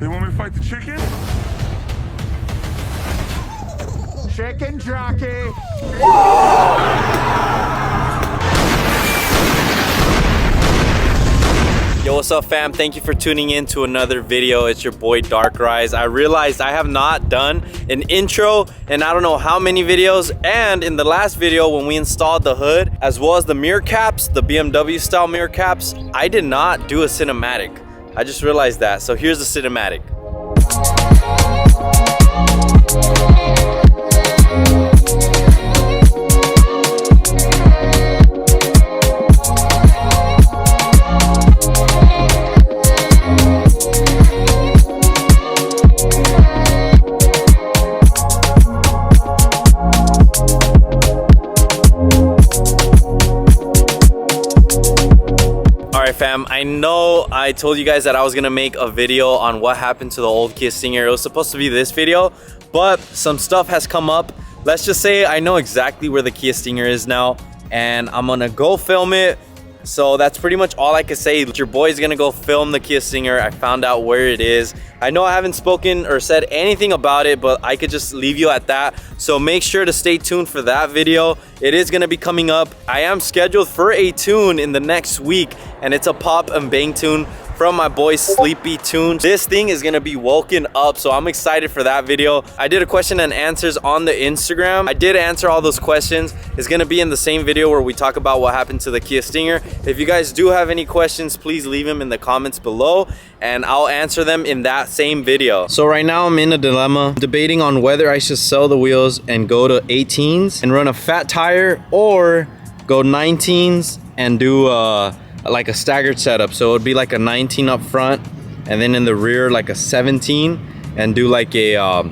They want me to fight the chicken? Chicken jockey! Yo, what's up fam? Thank you for tuning in to another video. It's your boy Dark Rise. I realized I have not done an intro in I don't know how many videos, and in the last video when we installed the hood as well as the mirror caps, the BMW style mirror caps, I did not do a cinematic. I just realized that, so here's the cinematic. Alright fam, I know I told you guys that I was gonna make a video on what happened to the old Kia Stinger. It was supposed to be this video, but some stuff has come up. Let's just say I know exactly where the Kia Stinger is now, and I'm gonna go film it. So that's pretty much all I can say. Your boy's gonna go film the Kia Stinger. I found out where it is. I know I haven't spoken or said anything about it, but I could just leave you at that. So make sure to stay tuned for that video. It is gonna be coming up. I am scheduled for a tune in the next week, and it's a pop and bang tune from my boy Sleepy Tunes. This thing is gonna be woken up, so I'm excited for that video. I did a question and answers on the Instagram. I did answer all those questions. It's gonna be in the same video where we talk about what happened to the Kia Stinger. If you guys do have any questions, please leave them in the comments below and I'll answer them in that same video. So right now I'm in a dilemma, debating on whether I should sell the wheels and go to 18s and run a fat tire, or go 19s and do like a staggered setup. So it would be like a 19 up front and then in the rear like a 17, and do like a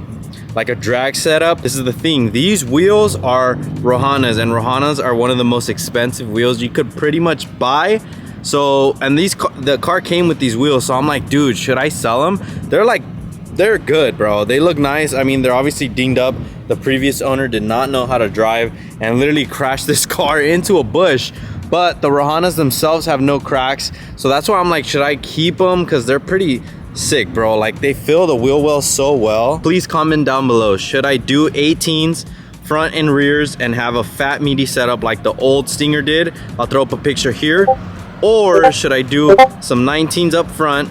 drag setup. This is the thing, these wheels are Rohanas, and Rohanas are one of the most expensive wheels you could pretty much buy. So, and the car came with these wheels, so I'm like, dude, should I sell them? They're good, bro. They look nice. I mean, they're obviously dinged up. The previous owner did not know how to drive and literally crashed this car into a bush. But the Rohanas themselves have no cracks, so that's why I'm like, should I keep them? Because they're pretty sick, bro. Like, they fill the wheel well so well. Please comment down below, should I do 18s front and rears and have a fat meaty setup like the old Stinger did? I'll throw up a picture here. Or should I do some 19s up front,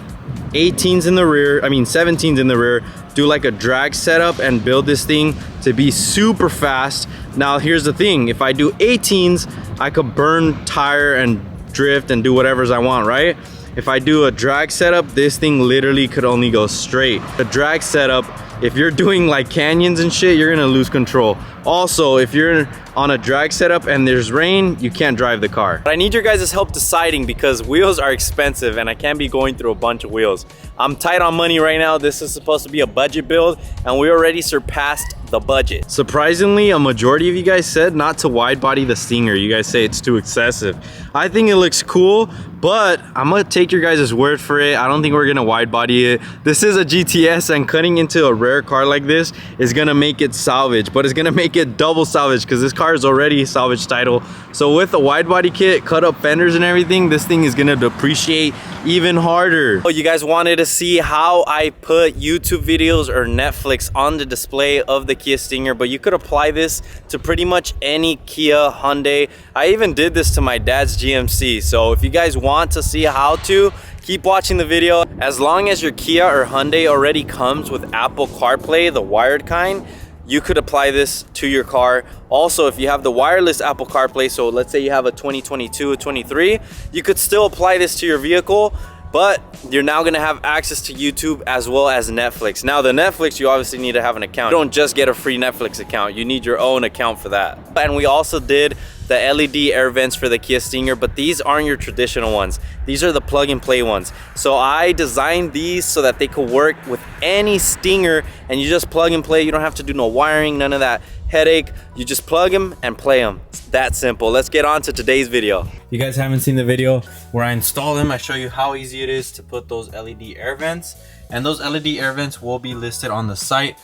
18s in the rear, I mean 17s in the rear, do like a drag setup and build this thing to be super fast. Now here's the thing, if I do 18s, I could burn tire and drift and do whatever's I want, right? If I do a drag setup, this thing literally could only go straight. The drag setup, if you're doing like canyons and shit, you're gonna lose control. Also, if you're on a drag setup and there's rain, you can't drive the car. But I need your guys' help deciding, because wheels are expensive and I can't be going through a bunch of wheels. I'm tight on money right now. This is supposed to be a budget build and we already surpassed the budget. Surprisingly, a majority of you guys said not to wide body the Stinger. You guys say it's too excessive. I think it looks cool, but I'm gonna take your guys' word for it. I don't think we're gonna wide body it. This is a GTS, and cutting into a rare car like this is gonna make it salvage, but it's gonna make it double salvage because this car is already salvage title. So with a wide body kit, cut up fenders and everything, this thing is gonna depreciate even harder. Oh, you guys wanted to see how I put YouTube videos or Netflix on the display of the Kia Stinger, but you could apply this to pretty much any Kia, Hyundai. I even did this to my dad's GMC. So if you guys want to see how to, keep watching the video. As long as your Kia or Hyundai already comes with Apple CarPlay, the wired kind, you could apply this to your car. Also, if you have the wireless Apple CarPlay, so let's say you have a 2022, a 23, you could still apply this to your vehicle, but you're now gonna have access to YouTube as well as Netflix. Now the Netflix, you obviously need to have an account. You don't just get a free Netflix account, you need your own account for that. And we also did the LED air vents for the Kia Stinger, but these aren't your traditional ones. These are the plug and play ones. So I designed these so that they could work with any Stinger, and you just plug and play. You don't have to do no wiring, none of that headache. You just plug them and play them. It's that simple. Let's get on to today's video. If you guys haven't seen the video where I install them, I show you how easy it is to put those LED air vents, and those LED air vents will be listed on the site.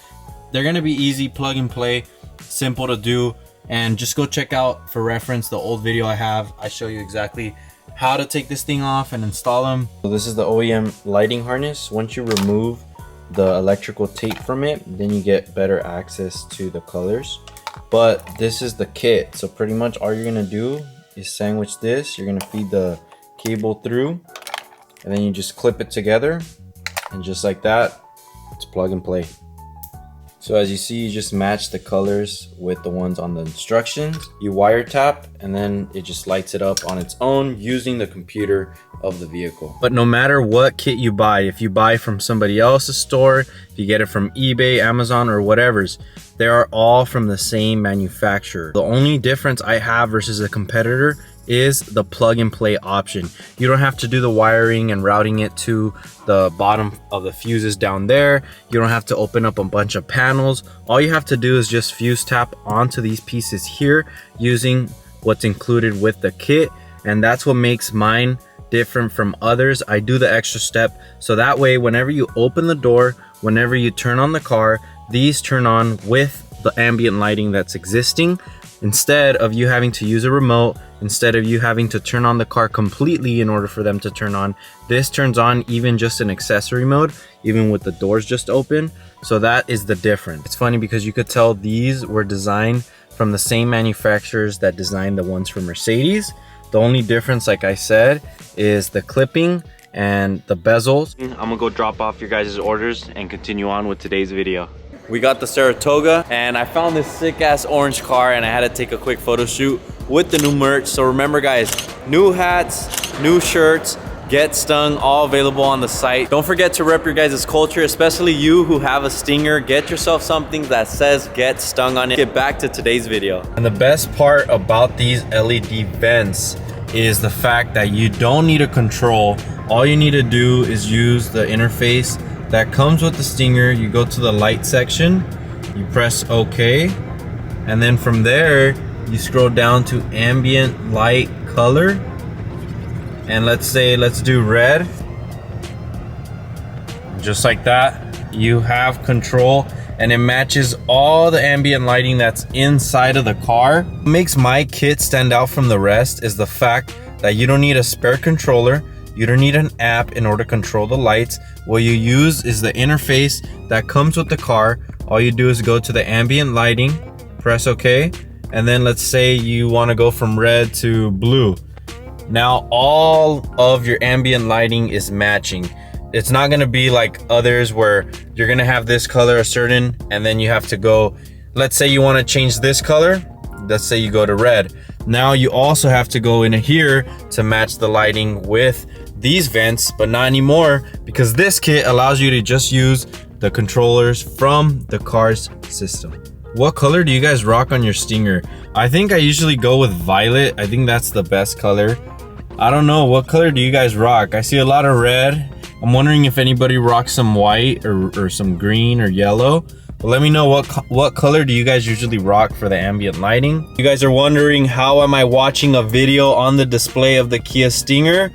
They're gonna be easy, plug and play, simple to do. And just go check out, for reference, the old video I have. I show you exactly how to take this thing off and install them. So this is the OEM lighting harness. Once you remove the electrical tape from it, then you get better access to the colors. But this is the kit, so pretty much all you're gonna do is sandwich this. You're gonna feed the cable through, and then you just clip it together, and just like that, it's plug and play. So as you see, you just match the colors with the ones on the instructions. You wire tap, and then it just lights it up on its own using the computer of the vehicle. But no matter what kit you buy, if you buy from somebody else's store, if you get it from eBay, Amazon, or whatever's, they are all from the same manufacturer. The only difference I have versus a competitor is the plug and play option. You don't have to do the wiring and routing it to the bottom of the fuses down there. You don't have to open up a bunch of panels. All you have to do is just fuse tap onto these pieces here using what's included with the kit, and that's what makes mine different from others. I do the extra step so that way whenever you open the door, whenever you turn on the car, these turn on with the ambient lighting that's existing. Instead of you having to use a remote, instead of you having to turn on the car completely in order for them to turn on, this turns on even just in accessory mode, even with the doors just open. So that is the difference. It's funny because you could tell these were designed from the same manufacturers that designed the ones for Mercedes. The only difference, like I said, is the clipping and the bezels. I'm gonna go drop off your guys' orders and continue on with today's video. We got the Saratoga, and I found this sick ass orange car, and I had to take a quick photo shoot with the new merch. So remember guys, new hats, new shirts, Get Stung, all available on the site. Don't forget to rep your guys' culture, especially you who have a Stinger. Get yourself something that says Get Stung on it. Get back to today's video. And the best part about these LED vents is the fact that you don't need a control. All you need to do is use the interface that comes with the Stinger. You go to the light section, you press OK, and then from there you scroll down to ambient light color, and let's do red. Just like that, you have control, and it matches all the ambient lighting that's inside of the car. What makes my kit stand out from the rest is the fact that you don't need a spare controller. You don't need an app in order to control the lights. What you use is the interface that comes with the car. All you do is go to the ambient lighting, press OK, and then let's say you want to go from red to blue. Now all of your ambient lighting is matching. It's not going to be like others where you're going to have this color a certain, and then you have to go, let's say you want to change this color, let's say you go to red. Now you also have to go in here to match the lighting with these vents, but not anymore, because this kit allows you to just use the controllers from the car's system. What color do you guys rock on your Stinger? I think I usually go with violet. I think that's the best color. I don't know, what color do you guys rock? I see a lot of red. I'm wondering if anybody rocks some white or some green or yellow. But let me know what color do you guys usually rock for the ambient lighting. You guys are wondering, how am I watching a video on the display of the Kia Stinger?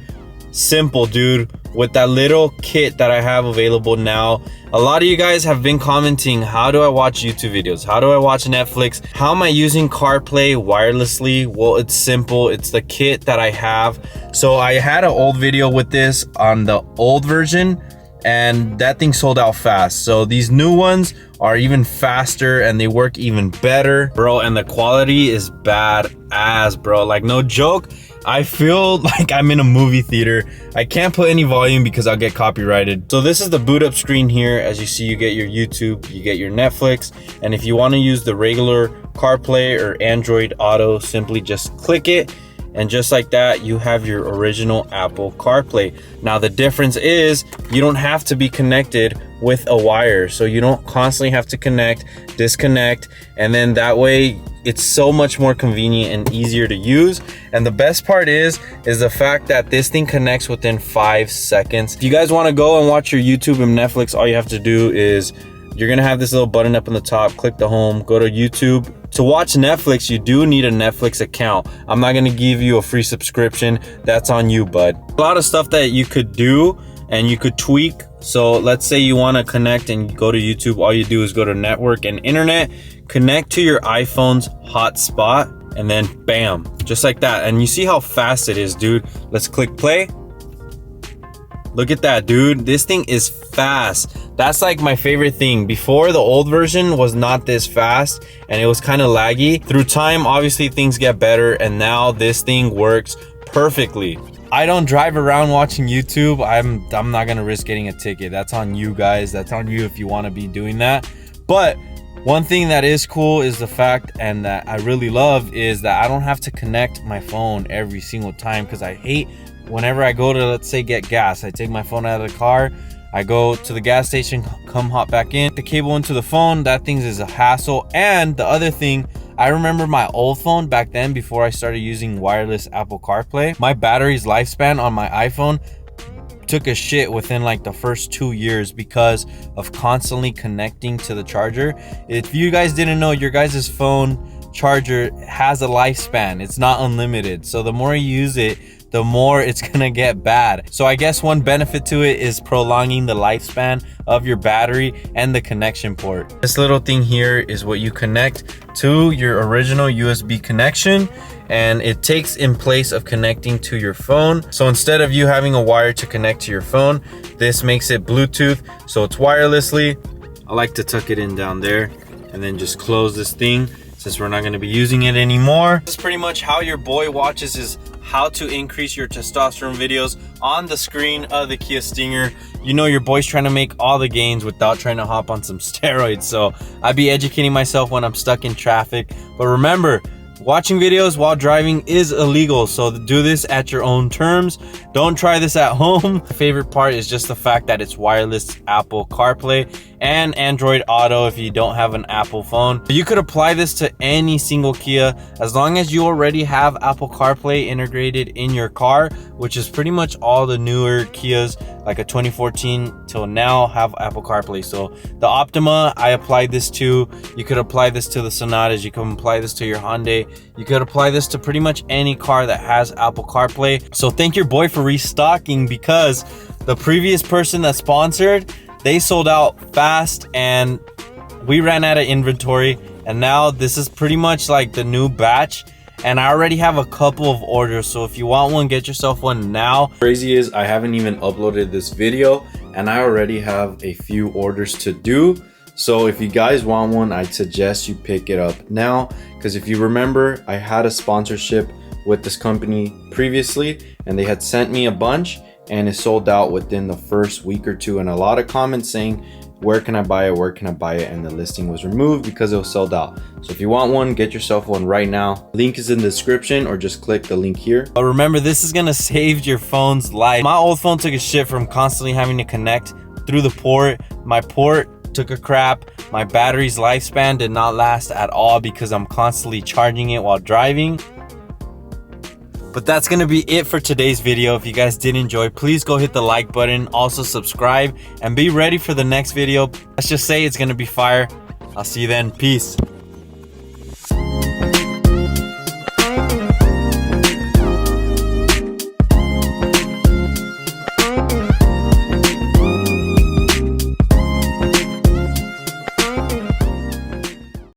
Simple, dude. With that little kit that I have available now. A lot of you guys have been commenting, how do I watch YouTube videos? How do I watch Netflix? How am I using CarPlay wirelessly? Well, it's simple. It's the kit that I have. So I had an old video with this on the old version, and that thing sold out fast. So these new ones are even faster and they work even better, bro. And the quality is badass, bro. Like, no joke, I feel like I'm in a movie theater. I can't put any volume because I'll get copyrighted. So this is the boot up screen here. As you see, you get your YouTube, you get your Netflix, and if you want to use the regular CarPlay or Android Auto, simply just click it, and just like that, you have your original Apple CarPlay. Now the difference is you don't have to be connected with a wire, so you don't constantly have to connect, disconnect, and then that way it's so much more convenient and easier to use. And the best part is the fact that this thing connects within 5 seconds. If you guys want to go and watch your YouTube and Netflix, all you have to do is you're gonna have this little button up on the top, click the home, go to YouTube. To watch Netflix, you do need a Netflix account. I'm not gonna give you a free subscription. That's on you, bud. A lot of stuff that you could do and you could tweak. So let's say you wanna connect and go to YouTube. All you do is go to network and internet, connect to your iPhone's hotspot, and then bam, just like that. And you see how fast it is, dude. Let's click play. Look at that, dude. This thing is fast. That's like my favorite thing. Before, the old version was not this fast and it was kind of laggy. Through time, obviously things get better, and now this thing works perfectly. I don't drive around watching YouTube. I'm not gonna risk getting a ticket. That's on you guys. That's on you if you want to be doing that. But one thing that is cool is the fact, and that I really love, is that I don't have to connect my phone every single time, because I hate whenever I go to, let's say, get gas. I take my phone out of the car, I go to the gas station, come hop back in, the cable into the phone. That thing is a hassle. And the other thing, I remember my old phone back then, before I started using wireless Apple CarPlay, my battery's lifespan on my iPhone took a shit within like the first 2 years because of constantly connecting to the charger. If you guys didn't know, your guys' phone charger has a lifespan. It's not unlimited. So the more you use it, the more it's gonna get bad. So I guess one benefit to it is prolonging the lifespan of your battery and the connection port. This little thing here is what you connect to your original USB connection, and it takes in place of connecting to your phone. So instead of you having a wire to connect to your phone, this makes it Bluetooth, so it's wirelessly. I like to tuck it in down there and then just close this thing, since we're not going to be using it anymore. That's pretty much how your boy watches his how to increase your testosterone videos on the screen of the Kia Stinger. You know, your boy's trying to make all the gains without trying to hop on some steroids. So I be educating myself when I'm stuck in traffic. But remember, watching videos while driving is illegal, so do this at your own terms. Don't try this at home. My favorite part is just the fact that it's wireless Apple CarPlay and Android Auto if you don't have an Apple phone. You could apply this to any single Kia as long as you already have Apple CarPlay integrated in your car, which is pretty much all the newer Kias, like a 2014 till now, have Apple CarPlay. So the Optima, I applied this to. You could apply this to the Sonatas. You can apply this to your Hyundai. You could apply this to pretty much any car that has Apple CarPlay. So thank your boy for restocking, because the previous person that sponsored, they sold out fast and we ran out of inventory, and now this is pretty much like the new batch, and I already have a couple of orders. So if you want one, get yourself one now. Crazy is I haven't even uploaded this video and I already have a few orders to do. So if you guys want one, I'd suggest you pick it up now, because if you remember, I had a sponsorship with this company previously and they had sent me a bunch, and it sold out within the first week or two, and a lot of comments saying, where can I buy it, where can I buy it, and the listing was removed because it was sold out. So if you want one, get yourself one right now. Link is in the description, or just click the link here. But remember, this is gonna save your phone's life. My old phone took a shit from constantly having to connect through the port. My port took a crap. My battery's lifespan did not last at all because I'm constantly charging it while driving. But that's gonna be it for today's video. If you guys did enjoy, please go hit the like button, also subscribe, and be ready for the next video. Let's just say it's gonna be fire. I'll see you then. Peace.